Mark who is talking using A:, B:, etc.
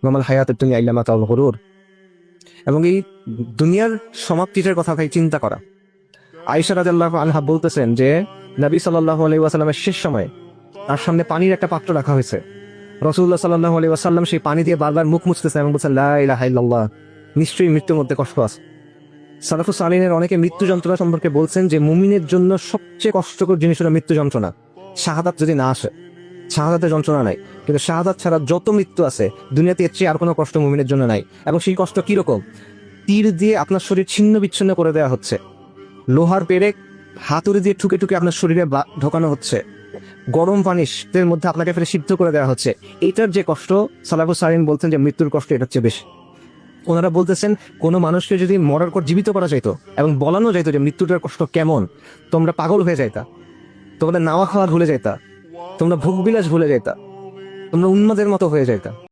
A: ওয়ামাল হায়াতুদ দুনিয়া ইল্লা মাতাউল গুরুর। এবং এই দুনিয়ার সমাপ্তিটার কথা ভাই চিন্তা করা। আয়েশা রাদিয়াল্লাহু আনহা বলতেছেন যে নবী সাল্লাল্লাহু আলাইহি ওয়াসাল্লামের শেষ সময়ে তার সামনে পানির একটা পাত্র রাখা হয়েছে। রাসূলুল্লাহ সাল্লাল্লাহু আলাইহি ওয়াসাল্লাম সেই পানি দিয়ে বারবার মুখ মুছতেছেন এবং বলছেন লা ইলাহা ইল্লাল্লাহ, নিশ্চয়ই মৃত্যুর মধ্যে কষ্ট আছে। সালাফুস সালিহিনের অনেকে মৃত্যু যন্ত্রণা সম্পর্কে বলছেন যে মুমিনের জন্য সবচেয়ে কষ্টকর জিনিস হলো মৃত্যু যন্ত্রণা। শাহাদাত যদি না আসে, শাহাদাতের যন্ত্রণা নাই, কিন্তু শাহাদাত ছাড়া যত মৃত্যু আছে দুনিয়াতে এর চেয়ে আর কোনো কষ্ট মুমিনের জন্য নাই। এবং সেই কষ্ট কিরকম? তীর দিয়ে আপনার শরীর ছিন্ন বিচ্ছিন্ন করে দেওয়া হচ্ছে, লোহার পেরেক হাতুড়ি দিয়ে ঠুকে ঠুকে আপনার শরীরে ঢোকানো হচ্ছে, গরম পানির মধ্যে আপনাকে ফেলে সিদ্ধ করে দেওয়া হচ্ছে। এটার যে কষ্ট, সালাফুস সালিহিন বলছেন যে মৃত্যুর কষ্ট এটার চেয়ে বেশি। ওনারা বলতেছেন কোনো মানুষকে যদি মরার পর জীবিত করা যাইতো এবং বলানো যাইতো যে মৃত্যুটার কষ্ট কেমন, তোমরা পাগল হয়ে যাইতা, তোমাদের নাওয়া খাওয়া ভুলে যাইতা, তোমরা ভোগবিলাস ভুলে যাইতা, তোমরা উন্মাদের মতো হয়ে যাইতা।